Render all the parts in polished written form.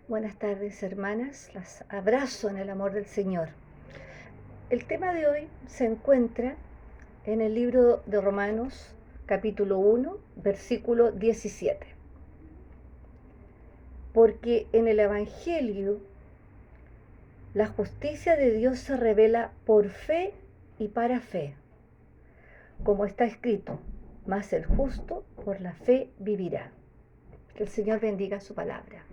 Buenas tardes, hermanas. Las abrazo en el amor del Señor. El tema de hoy se encuentra en el libro de Romanos, capítulo 1, versículo 17. Porque en el Evangelio la justicia de Dios se revela por fe y para fe, como está escrito, mas el justo por la fe vivirá. Que el Señor bendiga su palabra.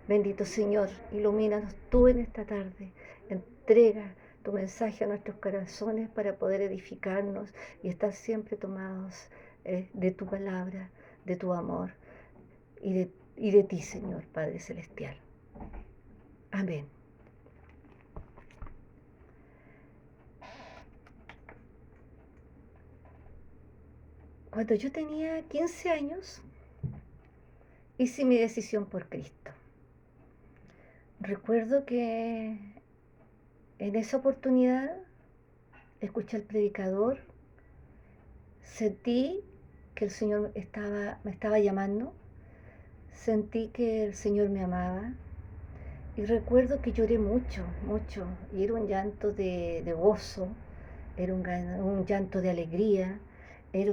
Bendito Señor, ilumínanos tú en esta tarde. Entrega tu mensaje a nuestros corazones para poder edificarnos y estar siempre tomados de tu palabra, de tu amor y de ti, Señor, Padre Celestial. Amén. Cuando yo tenía 15 años, hice mi decisión por Cristo. Recuerdo que en esa oportunidad escuché al predicador, sentí que el Señor me estaba llamando, sentí que el Señor me amaba y recuerdo que lloré mucho, mucho, y era un llanto de gozo, era un llanto de alegría, era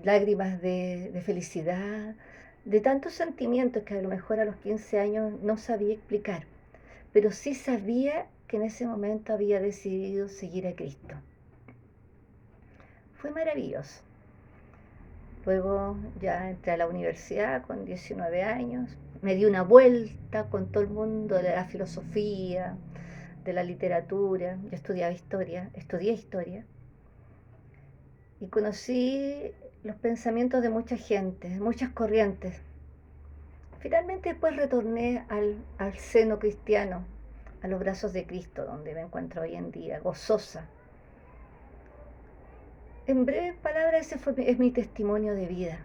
lágrimas de felicidad, de tantos sentimientos que a lo mejor a los 15 años no sabía explicar, pero sí sabía que en ese momento había decidido seguir a Cristo. Fue maravilloso. Luego ya entré a la universidad con 19 años, me di una vuelta con todo el mundo de la filosofía, de la literatura. Yo estudié historia y conocí los pensamientos de mucha gente, de muchas corrientes. Finalmente después retorné al seno cristiano, a los brazos de Cristo, donde me encuentro hoy en día, gozosa. En breves palabras, es mi testimonio de vida.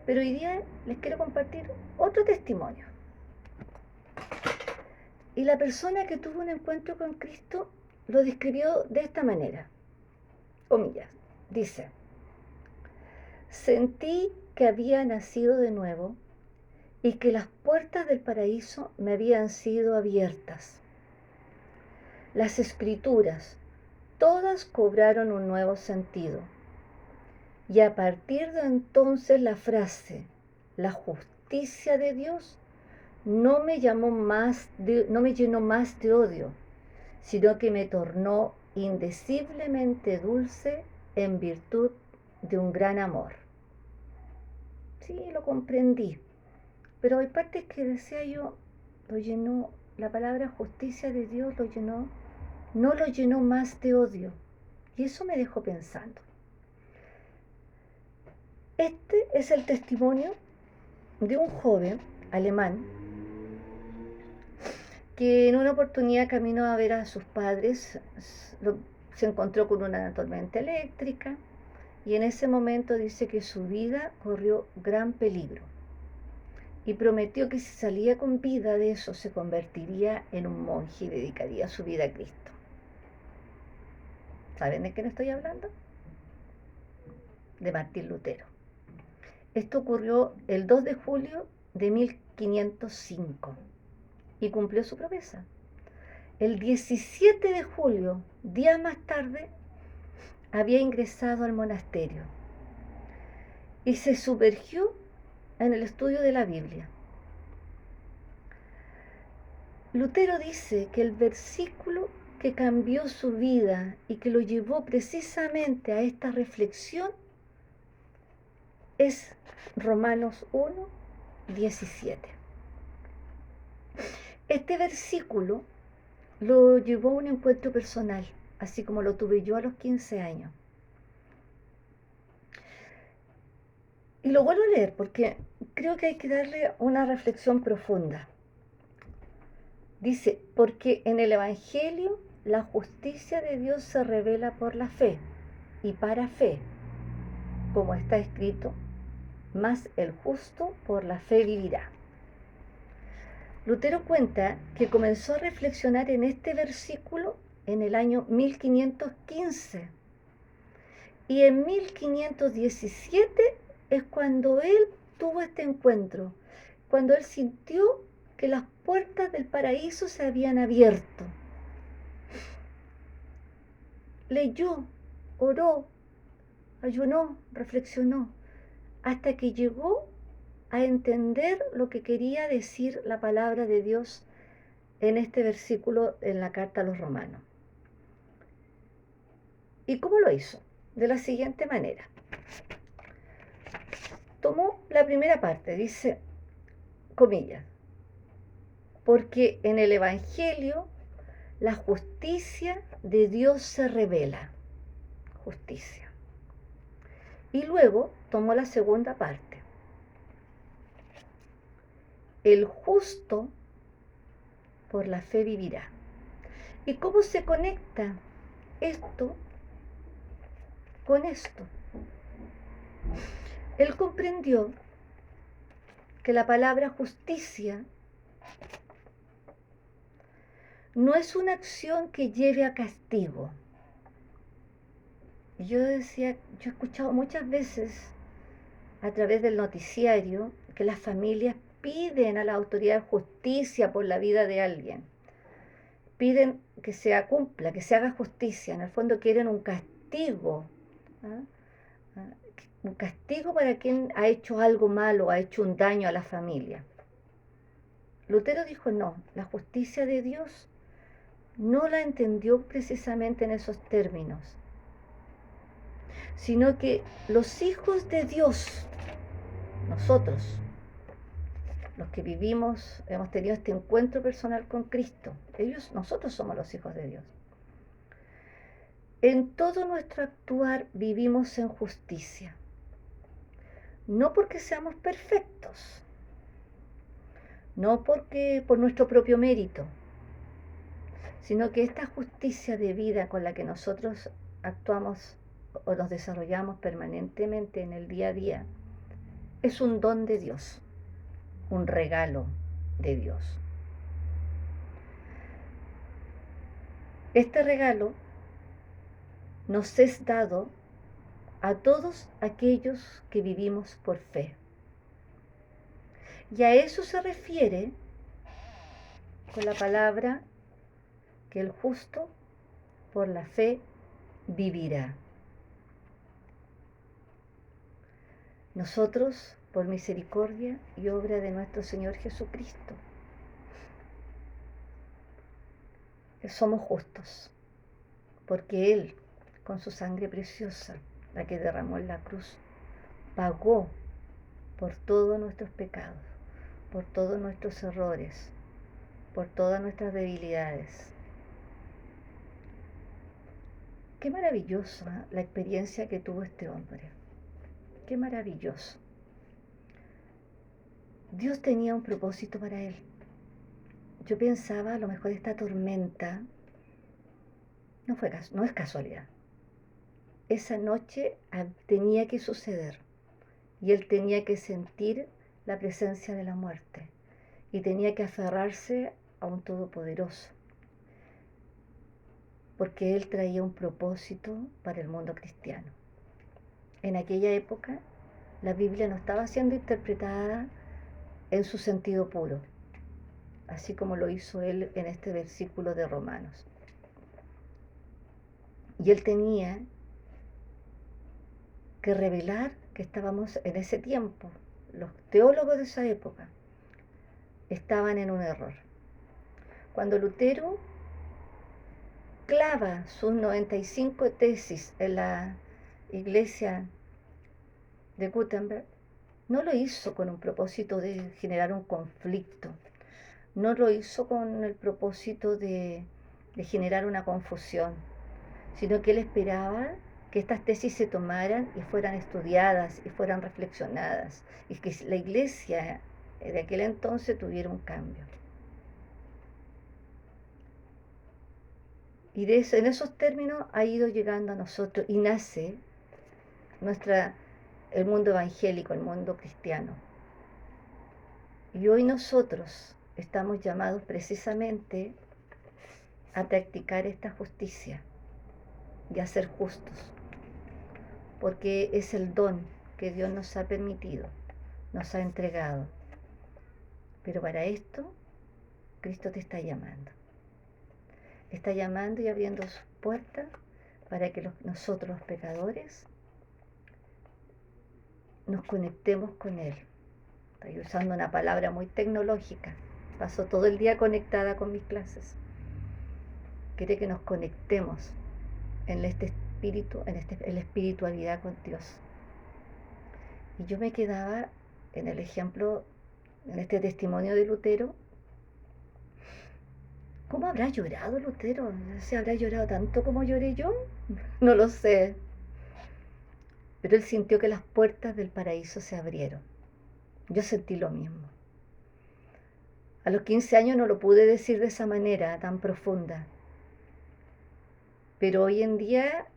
Pero hoy día les quiero compartir otro testimonio. Y la persona que tuvo un encuentro con Cristo lo describió de esta manera, comillas, dice: sentí que había nacido de nuevo y que las puertas del paraíso me habían sido abiertas. Las escrituras, todas cobraron un nuevo sentido. Y a partir de entonces la frase, la justicia de Dios, no me llenó más de odio, sino que me tornó indeciblemente dulce en virtud de un gran amor. Sí, lo comprendí, pero hay partes que decía yo, lo llenó, la palabra justicia de Dios no lo llenó más de odio. Y eso me dejó pensando. Este es el testimonio de un joven alemán que en una oportunidad camino a ver a sus padres, se encontró con una tormenta eléctrica y en ese momento dice que su vida corrió gran peligro y prometió que si salía con vida de eso se convertiría en un monje y dedicaría su vida a Cristo. ¿Saben de quién estoy hablando? De Martín Lutero. Esto ocurrió el 2 de julio de 1505 y cumplió su promesa. El 17 de julio, días más tarde, había ingresado al monasterio y se sumergió en el estudio de la Biblia. Lutero dice que el versículo que cambió su vida y que lo llevó precisamente a esta reflexión es Romanos 1, 17. Este versículo lo llevó a un encuentro personal, así como lo tuve yo a los 15 años. Y lo vuelvo a leer porque creo que hay que darle una reflexión profunda. Dice, porque en el Evangelio la justicia de Dios se revela por la fe y para fe, como está escrito, mas el justo por la fe vivirá. Lutero cuenta que comenzó a reflexionar en este versículo en el año 1515 y en 1517 es cuando él tuvo este encuentro cuando él sintió que las puertas del paraíso se habían abierto. Leyó, oró, ayunó, reflexionó, hasta que llegó a entender lo que quería decir la palabra de Dios en este versículo en la carta a los Romanos. ¿Y cómo lo hizo? De la siguiente manera. Tomó la primera parte, dice, comillas, porque en el Evangelio la justicia de Dios se revela. Justicia. Y luego tomó la segunda parte. El justo por la fe vivirá. ¿Y cómo se conecta esto con esto? Él comprendió que la palabra justicia no es una acción que lleve a castigo. Yo decía, yo he escuchado muchas veces a través del noticiario que las familias piden a la autoridad de justicia por la vida de alguien. Piden que se cumpla, que se haga justicia. En el fondo quieren un castigo. ¿Ah? Un castigo para quien ha hecho algo malo, ha hecho un daño a la familia. Lutero dijo no, la justicia de Dios no la entendió precisamente en esos términos, sino que los hijos de Dios, nosotros, los que vivimos, hemos tenido este encuentro personal con Cristo, nosotros somos los hijos de Dios. En todo nuestro actuar vivimos en justicia, no porque seamos perfectos, no porque por nuestro propio mérito, sino que esta justicia de vida con la que nosotros actuamos o nos desarrollamos permanentemente en el día a día es un don de Dios, un regalo de Dios. Este regalo nos es dado a todos aquellos que vivimos por fe. Y a eso se refiere con la palabra que el justo por la fe vivirá. Nosotros, por misericordia y obra de nuestro Señor Jesucristo, somos justos, porque Él, con su sangre preciosa, la que derramó en la cruz, pagó por todos nuestros pecados, por todos nuestros errores, por todas nuestras debilidades. Qué maravillosa la experiencia que tuvo este hombre. Qué maravilloso. Dios tenía un propósito para él. Yo pensaba, a lo mejor esta tormenta no es casualidad. Esa noche tenía que suceder y él tenía que sentir la presencia de la muerte y tenía que aferrarse a un todopoderoso, porque él traía un propósito para el mundo cristiano. En aquella época la Biblia no estaba siendo interpretada en su sentido puro, así como lo hizo él en este versículo de Romanos. Y él tenía que revelar que estábamos en ese tiempo. Los teólogos de esa época estaban en un error. Cuando Lutero clava sus 95 tesis en la iglesia de Gutenberg, no lo hizo con un propósito de generar un conflicto, no lo hizo con el propósito de generar una confusión, sino que él esperaba que estas tesis se tomaran y fueran estudiadas y fueran reflexionadas y que la iglesia de aquel entonces tuviera un cambio. Y en esos términos ha ido llegando a nosotros y nace el mundo evangélico, el mundo cristiano. Y hoy nosotros estamos llamados precisamente a practicar esta justicia y a ser justos, porque es el don que Dios nos ha permitido, nos ha entregado. Pero para esto, Cristo te está llamando. Está llamando y abriendo sus puertas para que nosotros los pecadores nos conectemos con Él. Estoy usando una palabra muy tecnológica. Paso todo el día conectada con mis clases. Quiere que nos conectemos en este espíritu, en la espiritualidad con Dios. Y yo me quedaba en el ejemplo, en este testimonio de Lutero. ¿Cómo habrá llorado Lutero? ¿Se habrá llorado tanto como lloré yo? No lo sé. Pero él sintió que las puertas del paraíso se abrieron. Yo sentí lo mismo. A los 15 años no lo pude decir de esa manera tan profunda. Pero hoy en día,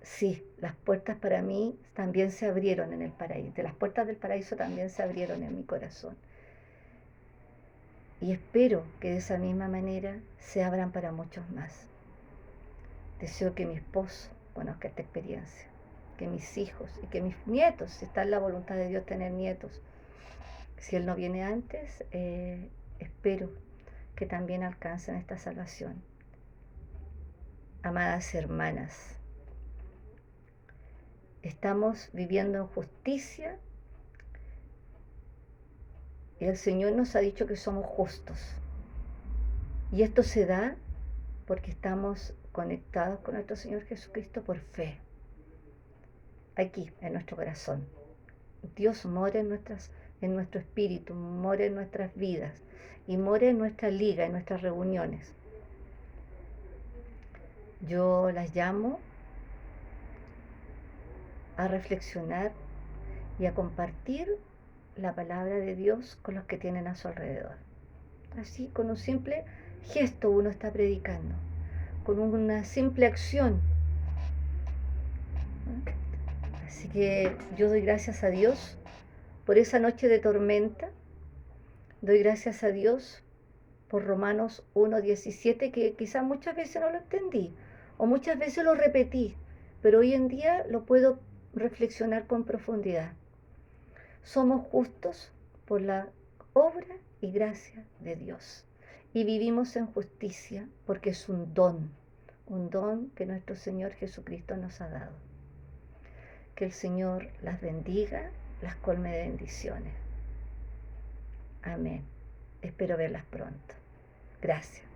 sí, las puertas para mí también se abrieron en el paraíso. Las puertas del paraíso también se abrieron en mi corazón. Y espero que de esa misma manera se abran para muchos más. Deseo que mi esposo conozca esta experiencia, que mis hijos y que mis nietos, si está en la voluntad de Dios tener nietos, si Él no viene antes, espero que también alcancen esta salvación. Amadas hermanas, estamos viviendo en justicia y el Señor nos ha dicho que somos justos. Y esto se da porque estamos conectados con nuestro Señor Jesucristo por fe. Aquí, en nuestro corazón. Dios mora en nuestro espíritu, mora en nuestras vidas y mora en nuestra liga, en nuestras reuniones. Yo las llamo a reflexionar y a compartir la palabra de Dios con los que tienen a su alrededor. Así, con un simple gesto uno está predicando, con una simple acción. Así que yo doy gracias a Dios por esa noche de tormenta. Doy gracias a Dios por Romanos 1:17, que quizás muchas veces no lo entendí o muchas veces lo repetí, pero hoy en día lo puedo reflexionar con profundidad. Somos justos por la obra y gracia de Dios y vivimos en justicia porque es un don que nuestro Señor Jesucristo nos ha dado. Que el Señor las bendiga, las colme de bendiciones. Amén. Espero verlas pronto. Gracias.